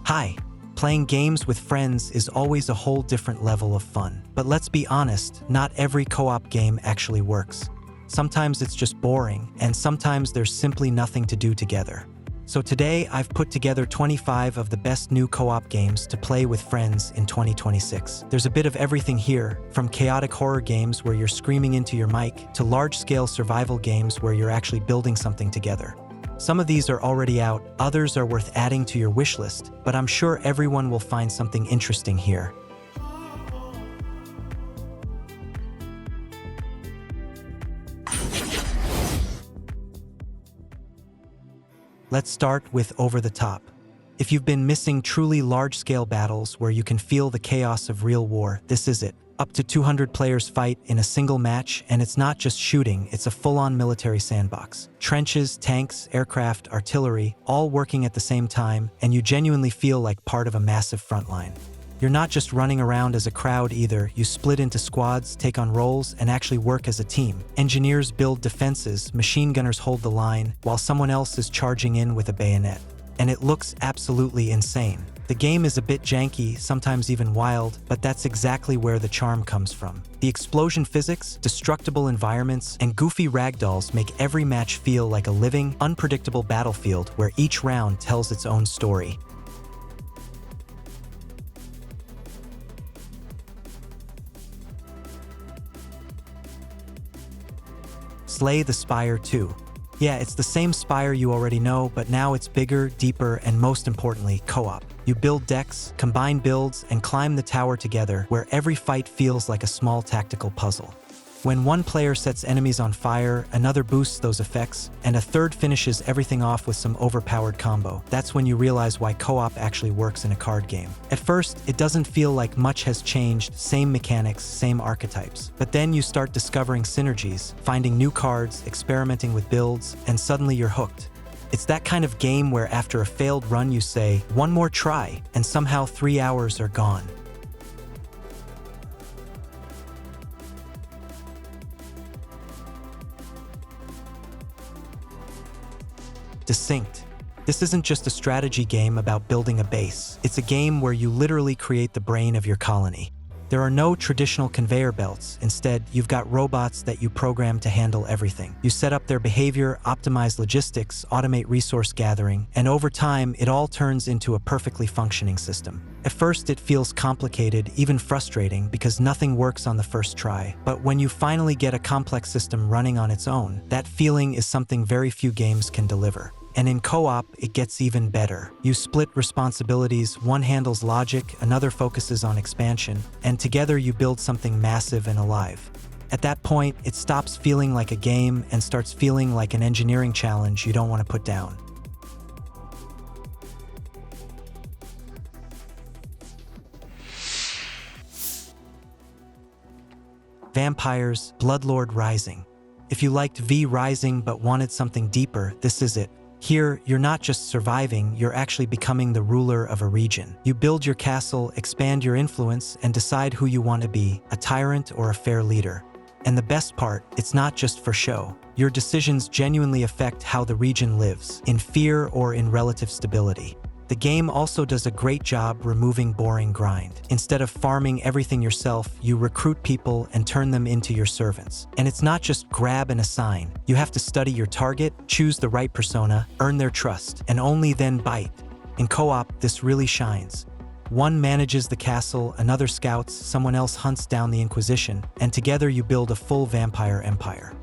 Hi. Playing games with friends is always a whole different level of fun. But let's be honest, not every co-op game actually works. Sometimes it's just boring, and sometimes there's simply nothing to do together. So today, I've put together 25 of the best new co-op games to play with friends in 2026. There's a bit of everything here, from chaotic horror games where you're screaming into your mic, to large-scale survival games where you're actually building something together. Some of these are already out, others are worth adding to your wish list, but I'm sure everyone will find something interesting here. Let's start with Over the Top. If you've been missing truly large-scale battles where you can feel the chaos of real war, this is it. Up to 200 players fight in a single match, and it's not just shooting, it's a full-on military sandbox. Trenches, tanks, aircraft, artillery, all working at the same time, and you genuinely feel like part of a massive front line. You're not just running around as a crowd either, you split into squads, take on roles, and actually work as a team. Engineers build defenses, machine gunners hold the line, while someone else is charging in with a bayonet. And it looks absolutely insane. The game is a bit janky, sometimes even wild, but that's exactly where the charm comes from. The explosion physics, destructible environments, and goofy ragdolls make every match feel like a living, unpredictable battlefield where each round tells its own story. Slay the Spire 2. Yeah, it's the same Spire you already know, but now it's bigger, deeper, and most importantly, co-op. You build decks, combine builds, and climb the tower together, where every fight feels like a small tactical puzzle. When one player sets enemies on fire, another boosts those effects, and a third finishes everything off with some overpowered combo. That's when you realize why co-op actually works in a card game. At first, it doesn't feel like much has changed, same mechanics, same archetypes. But then you start discovering synergies, finding new cards, experimenting with builds, and suddenly you're hooked. It's that kind of game where after a failed run you say, one more try, and somehow 3 hours are gone. Desynced. This isn't just a strategy game about building a base. It's a game where you literally create the brain of your colony. There are no traditional conveyor belts. Instead, you've got robots that you program to handle everything. You set up their behavior, optimize logistics, automate resource gathering, and over time, it all turns into a perfectly functioning system. At first, it feels complicated, even frustrating, because nothing works on the first try. But when you finally get a complex system running on its own, that feeling is something very few games can deliver. And in co-op, it gets even better. You split responsibilities, one handles logic, another focuses on expansion, and together you build something massive and alive. At that point, it stops feeling like a game and starts feeling like an engineering challenge you don't want to put down. Vampires, Bloodlord Rising. If you liked V Rising but wanted something deeper, this is it. Here, you're not just surviving, you're actually becoming the ruler of a region. You build your castle, expand your influence, and decide who you want to be, a tyrant or a fair leader. And the best part, it's not just for show. Your decisions genuinely affect how the region lives, in fear or in relative stability. The game also does a great job removing boring grind. Instead of farming everything yourself, you recruit people and turn them into your servants. And it's not just grab and assign. You have to study your target, choose the right persona, earn their trust, and only then bite. In co-op, this really shines. One manages the castle, another scouts, someone else hunts down the Inquisition, and together you build a full vampire empire.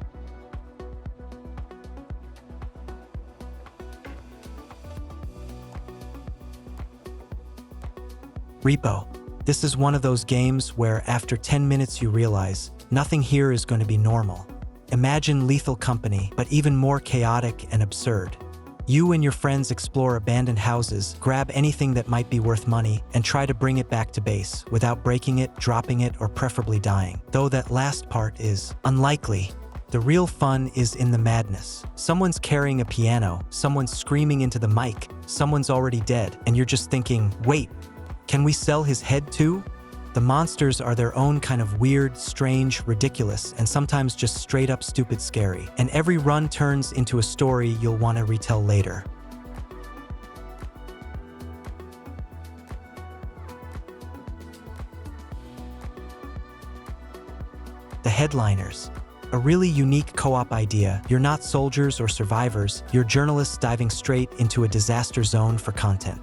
R.E.P.O. This is one of those games where after 10 minutes you realize, nothing here is going to be normal. Imagine Lethal Company, but even more chaotic and absurd. You and your friends explore abandoned houses, grab anything that might be worth money, and try to bring it back to base, without breaking it, dropping it, or preferably dying. Though that last part is unlikely. The real fun is in the madness. Someone's carrying a piano, someone's screaming into the mic, someone's already dead, and you're just thinking, wait, can we sell his head too? The monsters are their own kind of weird, strange, ridiculous, and sometimes just straight up stupid scary. And every run turns into a story you'll want to retell later. The headliners. A really unique co-op idea. You're not soldiers or survivors, you're journalists diving straight into a disaster zone for content.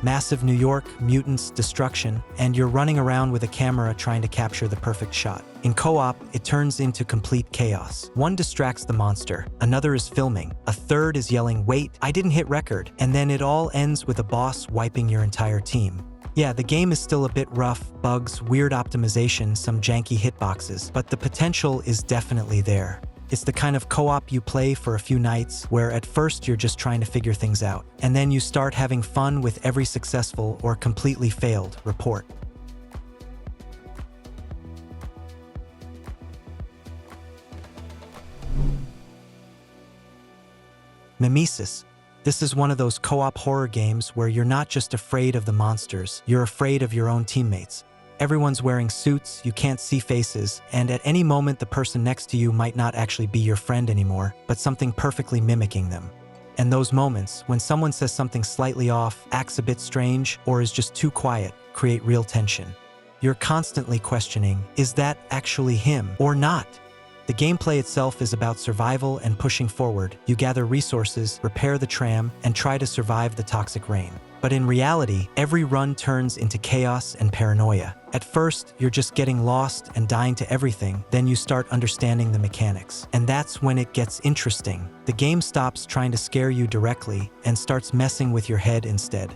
Massive New York, mutants, destruction, and you're running around with a camera trying to capture the perfect shot. In co-op, it turns into complete chaos. One distracts the monster, another is filming, a third is yelling, "Wait, I didn't hit record," and then it all ends with a boss wiping your entire team. Yeah, the game is still a bit rough, bugs, weird optimization, some janky hitboxes, but the potential is definitely there. It's the kind of co-op you play for a few nights where at first you're just trying to figure things out, and then you start having fun with every successful or completely failed report. MIMESIS. This is one of those co-op horror games where you're not just afraid of the monsters, you're afraid of your own teammates. Everyone's wearing suits, you can't see faces, and at any moment the person next to you might not actually be your friend anymore, but something perfectly mimicking them. And those moments, when someone says something slightly off, acts a bit strange, or is just too quiet, create real tension. You're constantly questioning, is that actually him or not? The gameplay itself is about survival and pushing forward. You gather resources, repair the tram, and try to survive the toxic rain. But in reality, every run turns into chaos and paranoia. At first, you're just getting lost and dying to everything, then you start understanding the mechanics. And that's when it gets interesting. The game stops trying to scare you directly and starts messing with your head instead.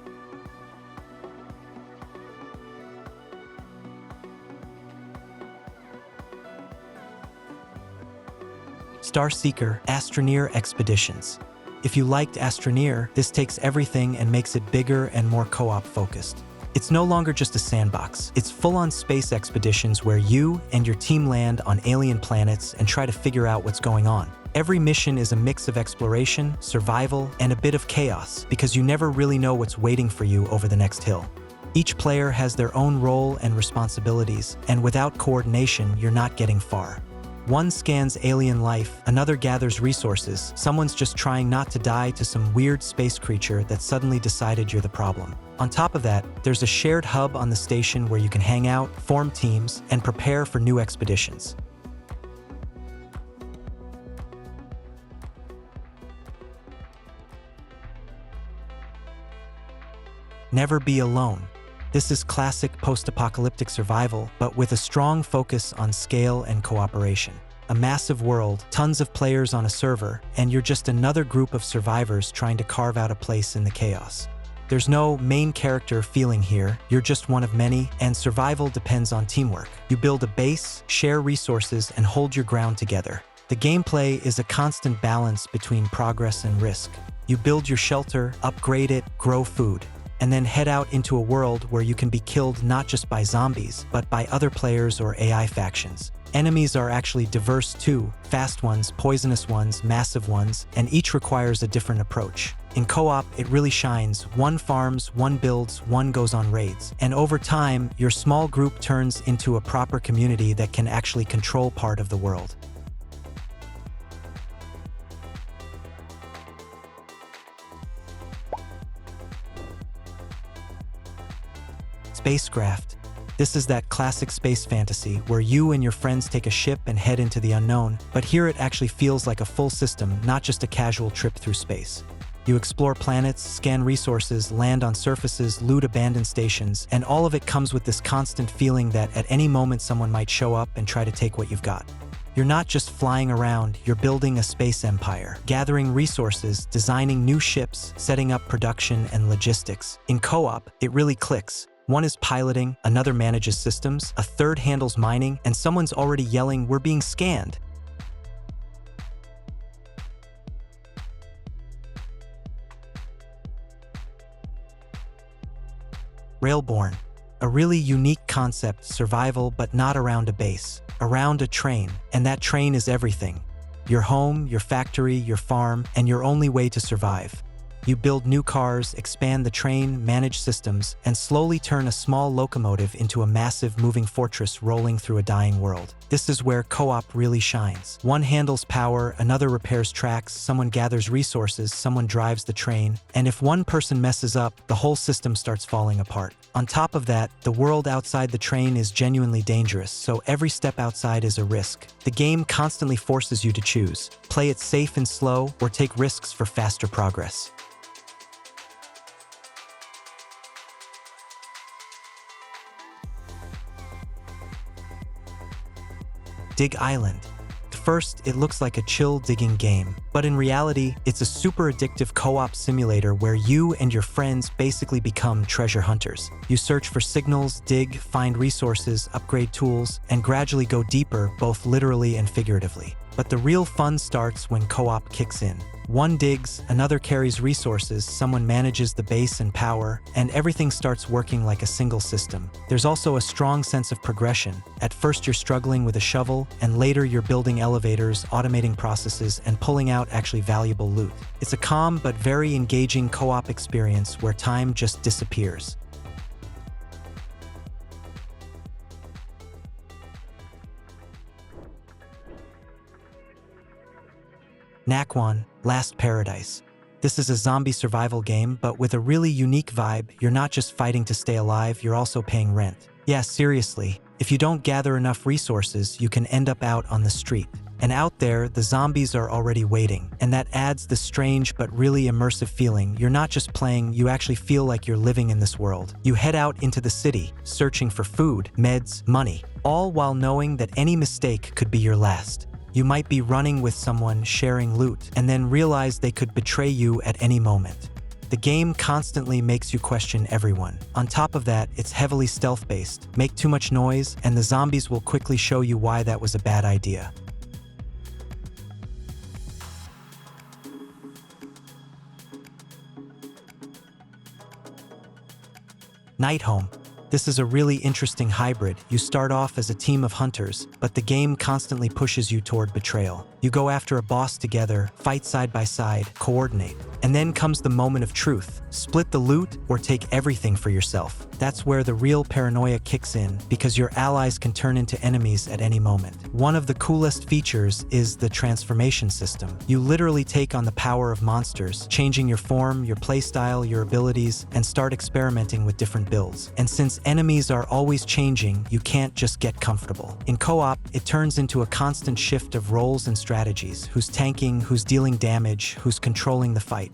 STARSEEKER Astroneer Expeditions. If you liked Astroneer, this takes everything and makes it bigger and more co-op focused. It's no longer just a sandbox. It's full-on space expeditions where you and your team land on alien planets and try to figure out what's going on. Every mission is a mix of exploration, survival, and a bit of chaos, because you never really know what's waiting for you over the next hill. Each player has their own role and responsibilities, and without coordination, you're not getting far. One scans alien life, another gathers resources, someone's just trying not to die to some weird space creature that suddenly decided you're the problem. On top of that, there's a shared hub on the station where you can hang out, form teams, and prepare for new expeditions. Never be alone. This is classic post-apocalyptic survival, but with a strong focus on scale and cooperation. A massive world, tons of players on a server, and you're just another group of survivors trying to carve out a place in the chaos. There's no main character feeling here, you're just one of many, and survival depends on teamwork. You build a base, share resources, and hold your ground together. The gameplay is a constant balance between progress and risk. You build your shelter, upgrade it, grow food, and then head out into a world where you can be killed not just by zombies, but by other players or AI factions. Enemies are actually diverse too, fast ones, poisonous ones, massive ones, and each requires a different approach. In co-op, it really shines. One farms, one builds, one goes on raids. And over time, your small group turns into a proper community that can actually control part of the world. SpaceCraft. This is that classic space fantasy where you and your friends take a ship and head into the unknown, but here it actually feels like a full system, not just a casual trip through space. You explore planets, scan resources, land on surfaces, loot abandoned stations, and all of it comes with this constant feeling that at any moment someone might show up and try to take what you've got. You're not just flying around, you're building a space empire, gathering resources, designing new ships, setting up production and logistics. In co-op, it really clicks. One is piloting, another manages systems, a third handles mining, and someone's already yelling, "We're being scanned." Railborn. A really unique concept, survival, but not around a base, around a train, and that train is everything. Your home, your factory, your farm, and your only way to survive. You build new cars, expand the train, manage systems, and slowly turn a small locomotive into a massive moving fortress rolling through a dying world. This is where co-op really shines. One handles power, another repairs tracks, someone gathers resources, someone drives the train, and if one person messes up, the whole system starts falling apart. On top of that, the world outside the train is genuinely dangerous, so every step outside is a risk. The game constantly forces you to choose. Play it safe and slow, or take risks for faster progress. Dig Island. At first, it looks like a chill digging game, but in reality, it's a super addictive co-op simulator where you and your friends basically become treasure hunters. You search for signals, dig, find resources, upgrade tools, and gradually go deeper, both literally and figuratively. But the real fun starts when co-op kicks in. One digs, another carries resources, someone manages the base and power, and everything starts working like a single system. There's also a strong sense of progression. At first you're struggling with a shovel, and later you're building elevators, automating processes, and pulling out actually valuable loot. It's a calm but very engaging co-op experience where time just disappears. NAKWON, Last Paradise. This is a zombie survival game, but with a really unique vibe. You're not just fighting to stay alive, you're also paying rent. Yeah, seriously, if you don't gather enough resources, you can end up out on the street. And out there, the zombies are already waiting, and that adds the strange but really immersive feeling. You're not just playing, you actually feel like you're living in this world. You head out into the city, searching for food, meds, money, all while knowing that any mistake could be your last. You might be running with someone, sharing loot, and then realize they could betray you at any moment. The game constantly makes you question everyone. On top of that, it's heavily stealth-based. Make too much noise, and the zombies will quickly show you why that was a bad idea. Nightholme. This is a really interesting hybrid. You start off as a team of hunters, but the game constantly pushes you toward betrayal. You go after a boss together, fight side by side, coordinate. And then comes the moment of truth. Split the loot or take everything for yourself. That's where the real paranoia kicks in, because your allies can turn into enemies at any moment. One of the coolest features is the transformation system. You literally take on the power of monsters, changing your form, your playstyle, your abilities, and start experimenting with different builds. And since enemies are always changing, you can't just get comfortable. In co-op, it turns into a constant shift of roles and strategies. Who's tanking, who's dealing damage, who's controlling the fight.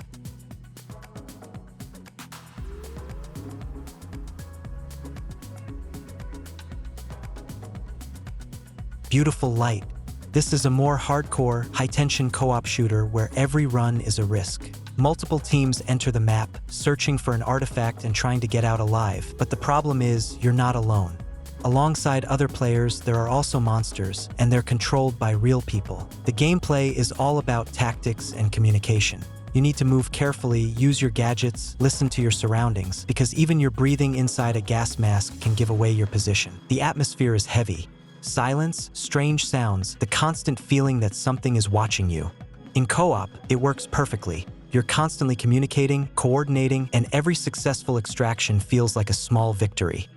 Beautiful Light. This is a more hardcore, high-tension co-op shooter where every run is a risk. Multiple teams enter the map, searching for an artifact and trying to get out alive, but the problem is, you're not alone. Alongside other players, there are also monsters, and they're controlled by real people. The gameplay is all about tactics and communication. You need to move carefully, use your gadgets, listen to your surroundings, because even your breathing inside a gas mask can give away your position. The atmosphere is heavy. Silence, strange sounds, the constant feeling that something is watching you. In co-op, it works perfectly. You're constantly communicating, coordinating, and every successful extraction feels like a small victory.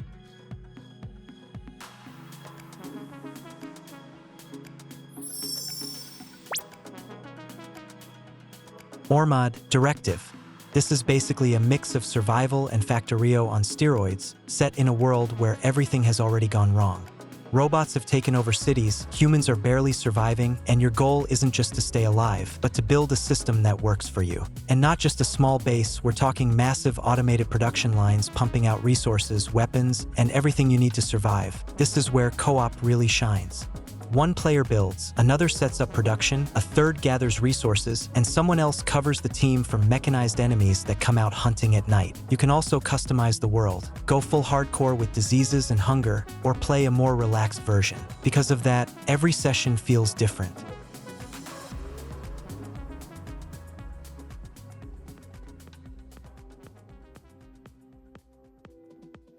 ORMOD, Directive. This is basically a mix of survival and Factorio on steroids, set in a world where everything has already gone wrong. Robots have taken over cities, humans are barely surviving, and your goal isn't just to stay alive, but to build a system that works for you. And not just a small base, we're talking massive automated production lines pumping out resources, weapons, and everything you need to survive. This is where co-op really shines. One player builds, another sets up production, a third gathers resources, and someone else covers the team from mechanized enemies that come out hunting at night. You can also customize the world, go full hardcore with diseases and hunger, or play a more relaxed version. Because of that, every session feels different.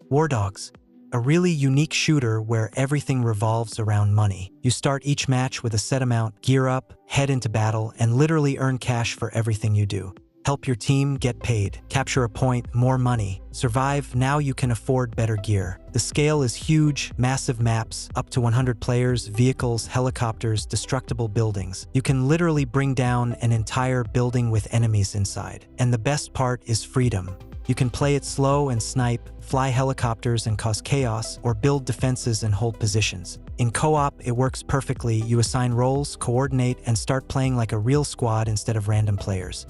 WARDOGS. A really unique shooter where everything revolves around money. You start each match with a set amount, gear up, head into battle, and literally earn cash for everything you do. Help your team, get paid. Capture a point, more money. Survive, now you can afford better gear. The scale is huge, massive maps, up to 100 players, vehicles, helicopters, destructible buildings. You can literally bring down an entire building with enemies inside. And the best part is freedom. You can play it slow and snipe, fly helicopters and cause chaos, or build defenses and hold positions. In co-op, it works perfectly. You assign roles, coordinate, and start playing like a real squad instead of random players.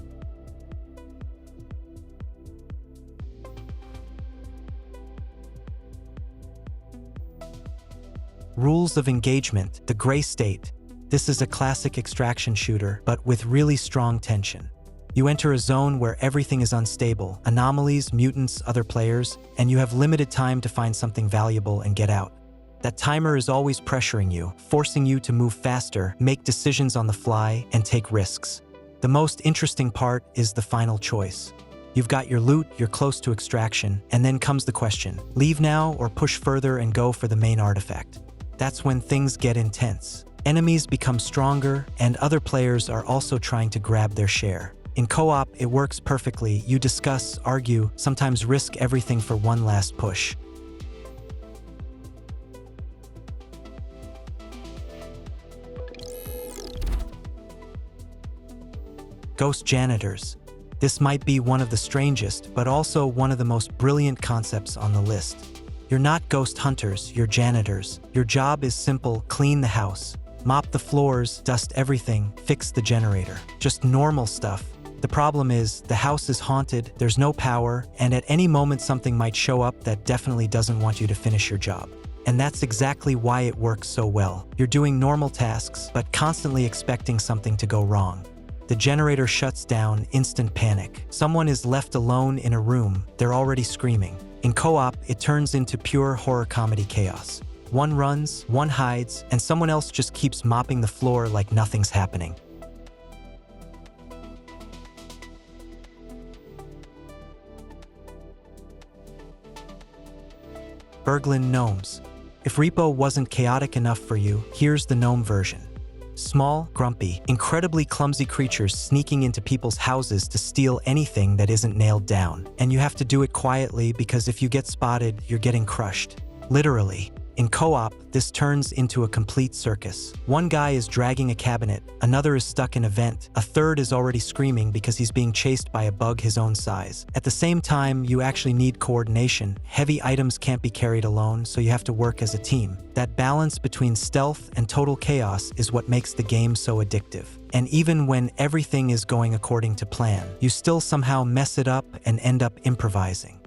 Rules of engagement, the gray state. This is a classic extraction shooter, but with really strong tension. You enter a zone where everything is unstable, anomalies, mutants, other players, and you have limited time to find something valuable and get out. That timer is always pressuring you, forcing you to move faster, make decisions on the fly, and take risks. The most interesting part is the final choice. You've got your loot, you're close to extraction, and then comes the question, leave now or push further and go for the main artifact. That's when things get intense. Enemies become stronger, and other players are also trying to grab their share. In co-op, it works perfectly. You discuss, argue, sometimes risk everything for one last push. Ghost Janitors. This might be one of the strangest, but also one of the most brilliant concepts on the list. You're not ghost hunters, you're janitors. Your job is simple: clean the house, mop the floors, dust everything, fix the generator. Just normal stuff. The problem is, the house is haunted, there's no power, and at any moment something might show up that definitely doesn't want you to finish your job. And that's exactly why it works so well. You're doing normal tasks, but constantly expecting something to go wrong. The generator shuts down, instant panic. Someone is left alone in a room, they're already screaming. In co-op, it turns into pure horror comedy chaos. One runs, one hides, and someone else just keeps mopping the floor like nothing's happening. Burglin Gnomes. If R.E.P.O wasn't chaotic enough for you, here's the gnome version. Small, grumpy, incredibly clumsy creatures sneaking into people's houses to steal anything that isn't nailed down. And you have to do it quietly because if you get spotted, you're getting crushed. Literally. In co-op, this turns into a complete circus. One guy is dragging a cabinet, another is stuck in a vent, a third is already screaming because he's being chased by a bug his own size. At the same time, you actually need coordination. Heavy items can't be carried alone, so you have to work as a team. That balance between stealth and total chaos is what makes the game so addictive. And even when everything is going according to plan, you still somehow mess it up and end up improvising.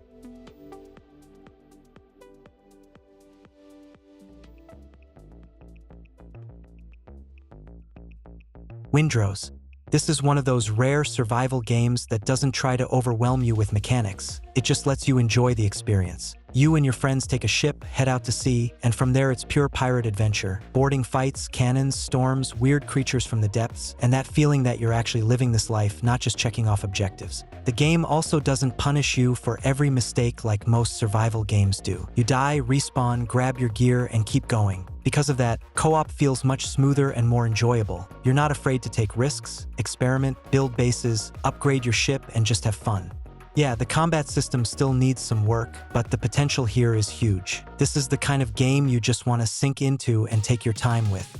Windrose. This is one of those rare survival games that doesn't try to overwhelm you with mechanics. It just lets you enjoy the experience. You and your friends take a ship, head out to sea, and from there it's pure pirate adventure. Boarding fights, cannons, storms, weird creatures from the depths, and that feeling that you're actually living this life, not just checking off objectives. The game also doesn't punish you for every mistake like most survival games do. You die, respawn, grab your gear, and keep going. Because of that, co-op feels much smoother and more enjoyable. You're not afraid to take risks, experiment, build bases, upgrade your ship, and just have fun. Yeah, the combat system still needs some work, but the potential here is huge. This is the kind of game you just want to sink into and take your time with.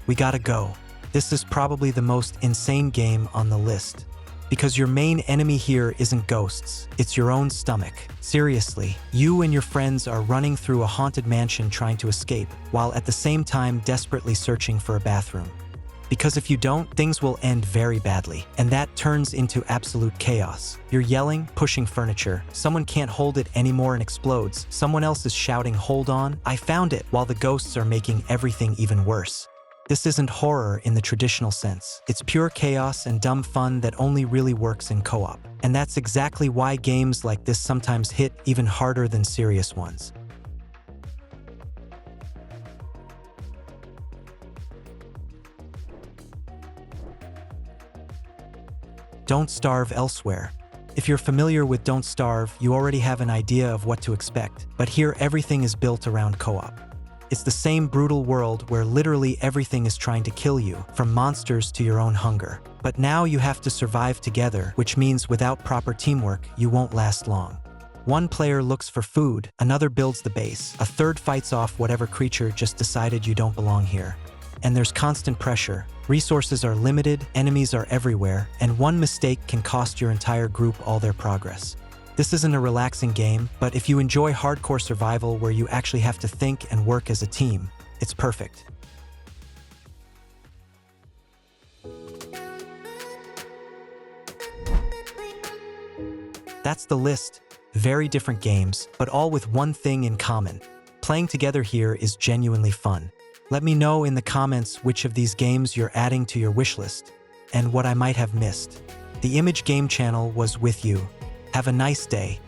We gotta go. This is probably the most insane game on the list. Because your main enemy here isn't ghosts, it's your own stomach. Seriously, you and your friends are running through a haunted mansion trying to escape, while at the same time desperately searching for a bathroom. Because if you don't, things will end very badly, and that turns into absolute chaos. You're yelling, pushing furniture, someone can't hold it anymore and explodes, someone else is shouting, "Hold on, I found it," while the ghosts are making everything even worse. This isn't horror in the traditional sense. It's pure chaos and dumb fun that only really works in co-op. And that's exactly why games like this sometimes hit even harder than serious ones. Don't starve elsewhere. If you're familiar with Don't Starve, you already have an idea of what to expect, but here everything is built around co-op. It's the same brutal world where literally everything is trying to kill you, from monsters to your own hunger. But now you have to survive together, which means without proper teamwork, you won't last long. One player looks for food, another builds the base, a third fights off whatever creature just decided you don't belong here. And there's constant pressure. Resources are limited, enemies are everywhere, and one mistake can cost your entire group all their progress. This isn't a relaxing game, but if you enjoy hardcore survival where you actually have to think and work as a team, it's perfect. That's the list. Very different games, but all with one thing in common. Playing together here is genuinely fun. Let me know in the comments which of these games you're adding to your wishlist, and what I might have missed. The Image Game channel was with you. Have a nice day.